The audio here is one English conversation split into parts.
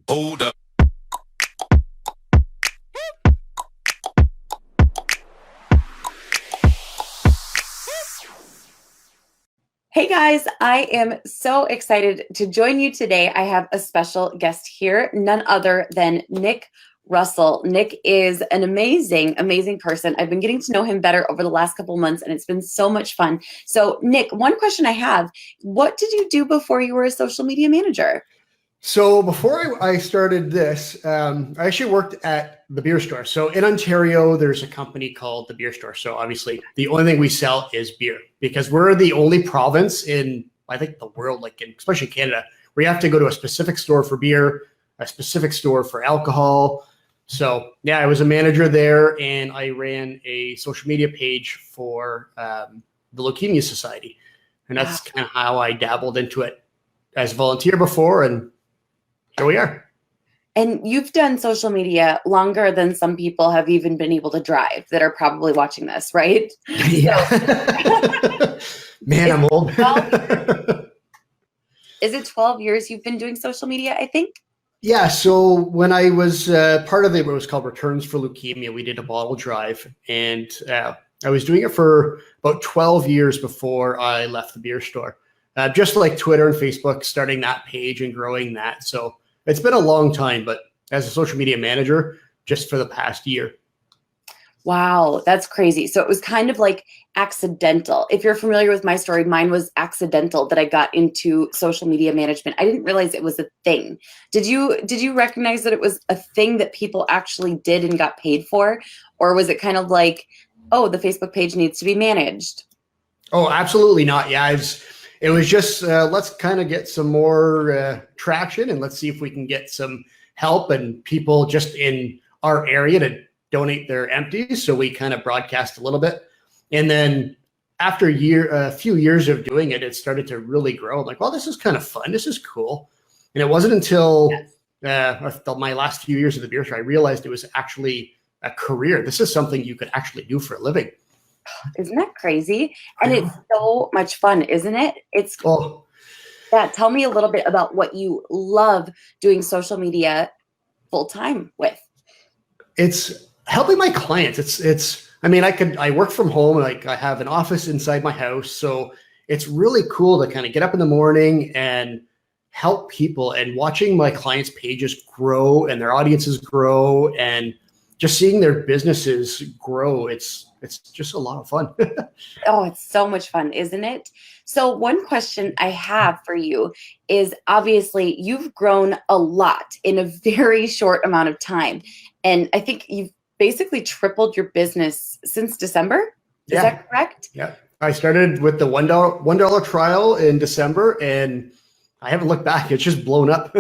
Hold up. Hey guys, I am so excited to join you today. I have a special guest here, none other than Nick Russell. Nick is an amazing, amazing person. I've been getting to know him better over the last couple months, and it's been so much fun. So, Nick, one question I have, what did you do before you were a social media manager? So before I started this, I actually worked at the beer store. So in Ontario, there's a company called the beer store. So obviously the only thing we sell is beer because we're the only province in, I think, the world, especially Canada, where you have to go to a specific store for beer, a specific store for alcohol. So yeah, I was a manager there and I ran a social media page for the Leukemia Society. And that's kind of how I dabbled into it as a volunteer before. And here we are. And you've done social media longer than some people have even been able to drive that are probably watching this, right? Yeah. Man, I'm old. Is it 12 years you've been doing social media, I think? Yeah. So when I was part of it, what was called Returns for Leukemia, we did a bottle drive. And I was doing it for about 12 years before I left the beer store. Just like Twitter and Facebook, starting that page and growing that. So it's been a long time, but as a social media manager, just for the past year. Wow, that's crazy. So it was kind of like accidental. If you're familiar with my story, mine was accidental that I got into social media management. I didn't realize it was a thing. Did you recognize that it was a thing that people actually did and got paid for? Or was it kind of like, oh, the Facebook page needs to be managed? Oh, absolutely not. Yeah, it was just let's kind of get some more traction and let's see if we can get some help and people just in our area to donate their empties. So we kind of broadcast a little bit. And then after a few years of doing it, it started to really grow. I'm like, well, this is kind of fun. This is cool. And it wasn't until my last few years of the beer store, I realized it was actually a career. This is something you could actually do for a living. Isn't that crazy? And it's so much fun, isn't it? Tell me a little bit about what you love doing social media full time with. It's helping my clients. I work from home, like I have an office inside my house. So it's really cool to kind of get up in the morning and help people, and watching my clients' pages grow and their audiences grow and just seeing their businesses grow. It's just a lot of fun. Oh, it's so much fun, isn't it? So one question I have for you is, obviously you've grown a lot in a very short amount of time. And I think you've basically tripled your business since December. Is that correct? Yeah. I started with the $1 trial in December and I haven't looked back. It's just blown up.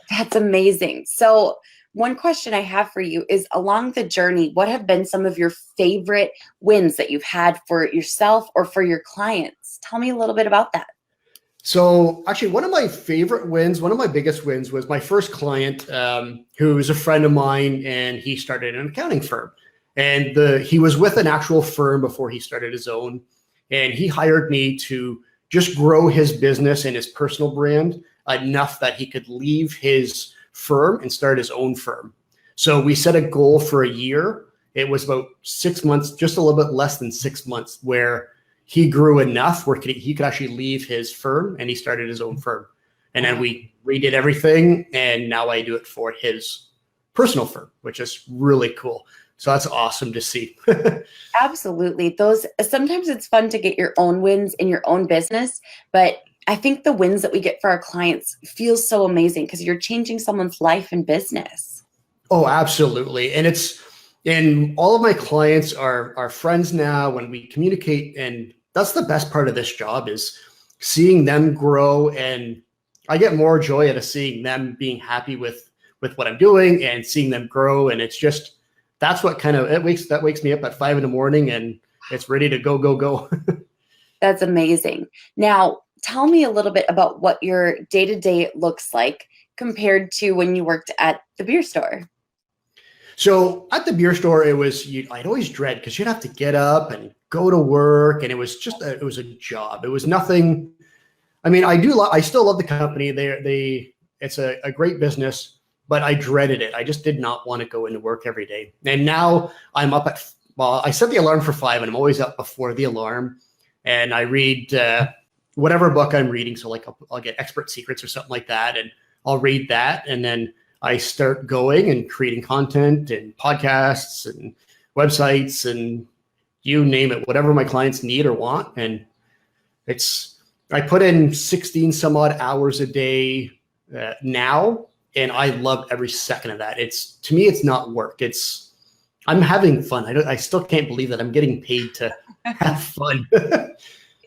That's amazing. So one question I have for you is, along the journey, what have been some of your favorite wins that you've had for yourself or for your clients? Tell me a little bit about that. So actually, one of my favorite wins, one of my biggest wins, was my first client, who is a friend of mine, and he started an accounting firm. And he was with an actual firm before he started his own. And he hired me to just grow his business and his personal brand enough that he could leave his firm and start his own firm. So we set a goal for a year. It was about 6 months, just a little bit less than 6 months, where he grew enough where he could actually leave his firm and he started his own firm. And then we redid everything. And now I do it for his personal firm, which is really cool. So that's awesome to see. Absolutely. Sometimes it's fun to get your own wins in your own business, but I think the wins that we get for our clients feel so amazing because you're changing someone's life and business. Oh, absolutely. And all of my clients are friends now when we communicate. And that's the best part of this job, is seeing them grow. And I get more joy out of seeing them being happy with what I'm doing and seeing them grow. And it's just, that's what wakes me up at 5 a.m. and it's ready to go. That's amazing. Now, tell me a little bit about what your day-to-day looks like compared to when you worked at the beer store. So at the beer store, I'd always dread because you'd have to get up and go to work, and it was a job. It was nothing. I mean, I still love the company. It's a great business, but I dreaded it. I just did not want to go into work every day. And now I'm up at, well, I set the alarm for 5 and I'm always up before the alarm. And I read whatever book I'm reading. So like I'll get Expert Secrets or something like that. And I'll read that. And then I start going and creating content and podcasts and websites and you name it, whatever my clients need or want. And I put in 16 some odd hours a day now. And I love every second of that. To me, it's not work. I'm having fun. I still can't believe that I'm getting paid to have fun.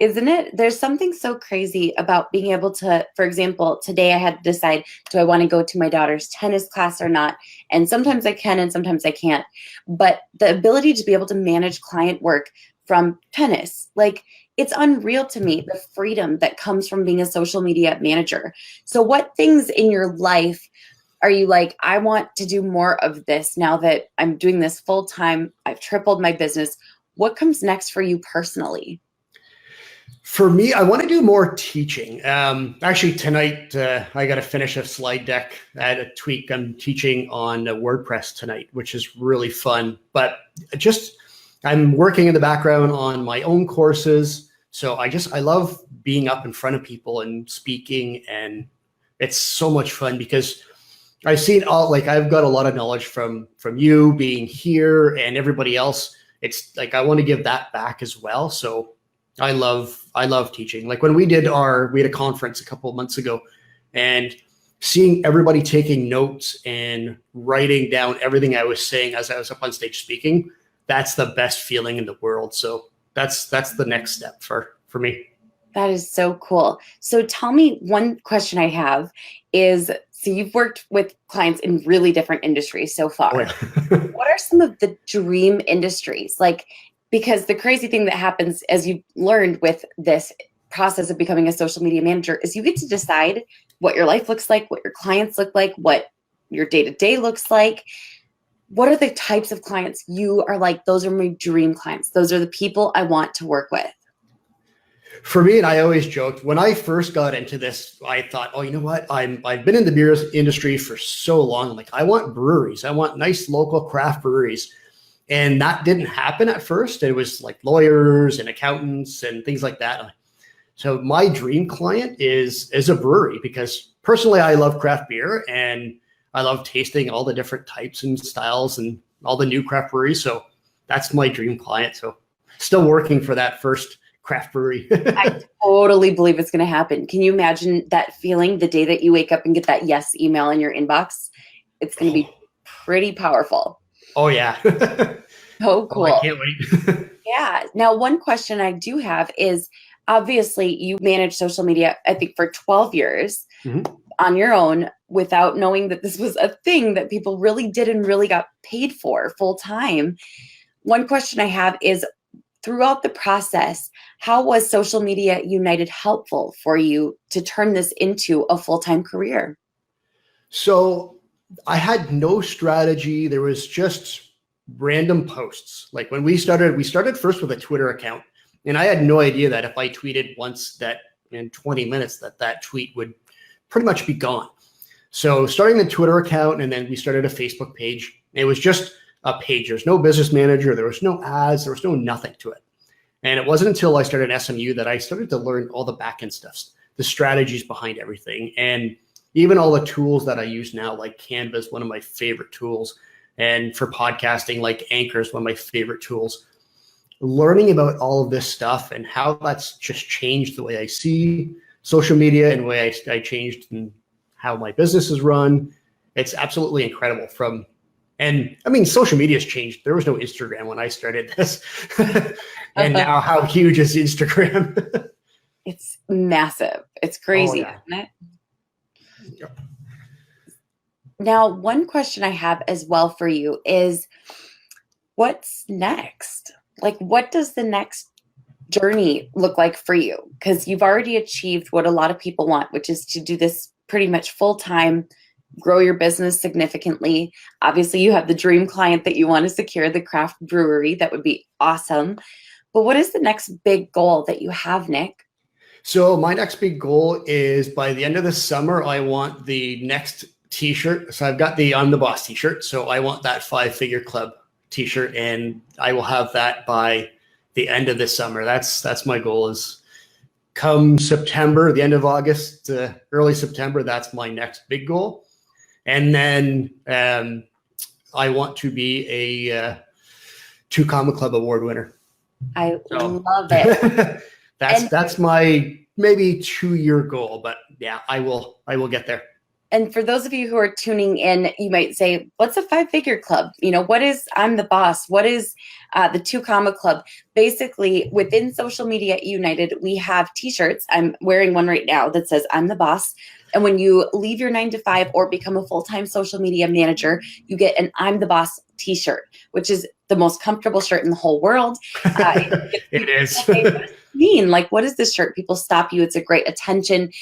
Isn't it? There's something so crazy about being able to, for example, today I had to decide, do I want to go to my daughter's tennis class or not? And sometimes I can and sometimes I can't. But the ability to be able to manage client work from tennis, like it's unreal to me, the freedom that comes from being a social media manager. So what things in your life are you like, I want to do more of this now that I'm doing this full time, I've tripled my business. What comes next for you personally? For me, I want to do more teaching. Actually, tonight, I got to finish a slide deck at a tweak. I'm teaching on WordPress tonight, which is really fun. But I'm working in the background on my own courses. So I love being up in front of people and speaking. And it's so much fun because I've seen I've got a lot of knowledge from you being here and everybody else. It's like, I want to give that back as well. So I love teaching. Like when we had a conference a couple of months ago and seeing everybody taking notes and writing down everything I was saying as I was up on stage speaking, that's the best feeling in the world. So that's the next step for me. That is so cool. So tell me, one question I have is, so you've worked with clients in really different industries so far. Oh, yeah. What are some of the dream industries? Like, because the crazy thing that happens, as you've learned with this process of becoming a social media manager, is you get to decide what your life looks like, what your clients look like, what your day-to-day looks like. What are the types of clients you are like, those are my dream clients. Those are the people I want to work with? For me, and I always joked, when I first got into this, I thought, oh, you know what? I've been in the beer industry for so long. Like, I want breweries. I want nice local craft breweries. And that didn't happen at first. It was like lawyers and accountants and things like that. So my dream client is a brewery because personally, I love craft beer and I love tasting all the different types and styles and all the new craft breweries. So that's my dream client. So still working for that first craft brewery. I totally believe it's going to happen. Can you imagine that feeling the day that you wake up and get that yes email in your inbox? It's going to be pretty powerful. Oh, yeah. Oh, cool. Oh, I can't wait. Yeah. Now, one question I do have is, obviously, you managed social media, I think, for 12 years on your own without knowing that this was a thing that people really did and really got paid for full time. One question I have is, throughout the process, how was Social Media United helpful for you to turn this into a full-time career? So I had no strategy. There was just random posts. Like when we started first with a Twitter account, and I had no idea that if I tweeted once that in 20 minutes that tweet would pretty much be gone. So starting the Twitter account, and then we started a Facebook page. It was just a page. There's no business manager. There was no ads. There was no nothing to it. And it wasn't until I started SMU that I started to learn all the back-end stuff, the strategies behind everything. And even all the tools that I use now, like Canva is one of my favorite tools. And for podcasting, like Anchor is one of my favorite tools. Learning about all of this stuff and how that's just changed the way I see social media and the way I changed and how my business is run. It's absolutely incredible. And I mean, social media has changed. There was no Instagram when I started this. And now how huge is Instagram? It's massive. It's crazy, Oh, yeah. isn't it? Yep. Now, one question I have as well for you is, what's next? Like, what does the next journey look like for you? Because you've already achieved what a lot of people want, which is to do this pretty much full time, grow your business significantly. Obviously, you have the dream client that you want to secure, the craft brewery. That would be awesome. But what is the next big goal that you have, Nick? So my next big goal is by the end of the summer, I want the next t-shirt. So I've got the I'm the Boss t-shirt. So I want that 5-figure club t-shirt, and I will have that by the end of this summer. That's my goal, is come September, the end of August, early September. That's my next big goal. And then I want to be a 2 Comma Club award winner. I love it. That's my maybe 2-year goal, but yeah, I will get there. And for those of you who are tuning in, you might say, what's a 5-figure club? You know, what is I'm the Boss? What is the 2 Comma Club? Basically, within Social Media United, we have t-shirts. I'm wearing one right now that says I'm the Boss. And when you leave your 9-to-5 or become a full-time social media manager, you get an I'm the Boss t-shirt, which is the most comfortable shirt in the whole world. It is. Okay, what does it mean? Like, what is this shirt? People stop you. It's a great attention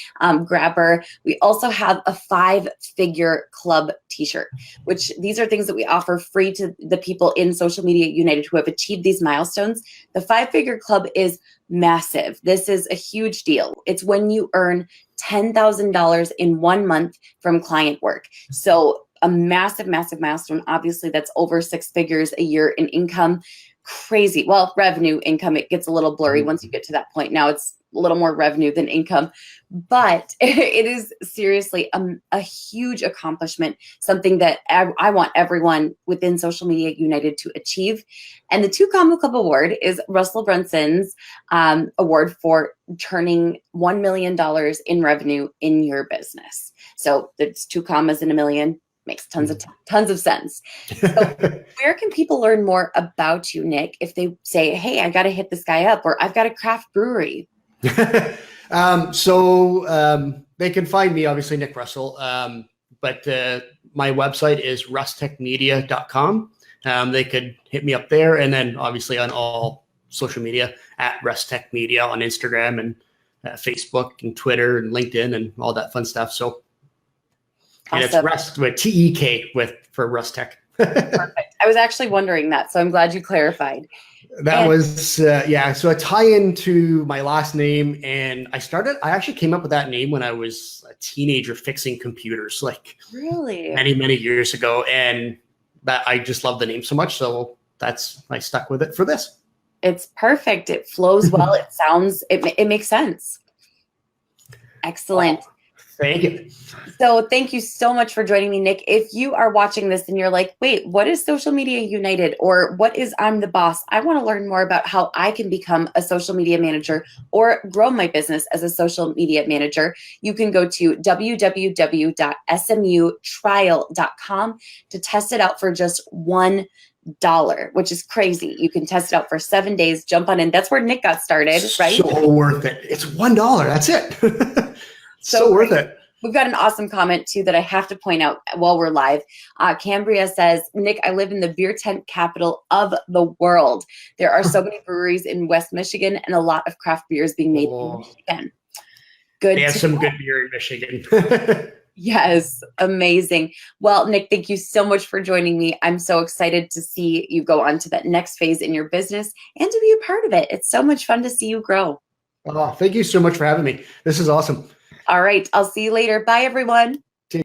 grabber. We also have a 5-figure club t-shirt, which these are things that we offer free to the people in Social Media United who have achieved these milestones. The 5-figure club is massive. This is a huge deal. It's when you earn $10,000 in 1 month from client work. So a massive, massive milestone. Obviously, that's over 6 figures a year in income. Crazy. Well, revenue, income, it gets a little blurry once you get to that point. Now it's a little more revenue than income, but it is seriously a huge accomplishment, something that I want everyone within Social Media United to achieve. And the 2 Comma Club Award is Russell Brunson's award for turning $1 million in revenue in your business. So there's 2 commas in a million. Makes tons of sense. So where can people learn more about you, Nick, if they say, hey, I got to hit this guy up, or I've got a craft brewery? So they can find me, obviously, Nick Russell. But my website is rustechmedia.com. They could hit me up there. And then obviously on all social media at Rustech Media on Instagram and Facebook and Twitter and LinkedIn and all that fun stuff. So and Awesome. it's Rust with TEK for Rustech. Perfect. I was actually wondering that, so I'm glad you clarified. That was, so a tie-in to my last name. And I actually came up with that name when I was a teenager fixing computers, like Really? many, many years ago. And that I just love the name so much. So I stuck with it for this. It's perfect. It flows well. It makes sense. Excellent. Oh, thank you. So thank you so much for joining me, Nick. If you are watching this and you're like, wait, what is Social Media United, or what is I'm the Boss? I want to learn more about how I can become a social media manager or grow my business as a social media manager. You can go to www.smutrial.com to test it out for just $1, which is crazy. You can test it out for 7 days, jump on in. That's where Nick got started, right? So worth it. It's $1. That's it. so worth it. We've got an awesome comment too that I have to point out while we're live. Cambria says, Nick, I live in the beer tent capital of the world. There are so many breweries in West Michigan and a lot of craft beers being made in Michigan. Good. They have some good beer in Michigan. Yes, amazing. Well, Nick, thank you so much for joining me. I'm so excited to see you go on to that next phase in your business and to be a part of it. It's so much fun to see you grow. Oh, thank you so much for having me. This is awesome. All right. I'll see you later. Bye, everyone.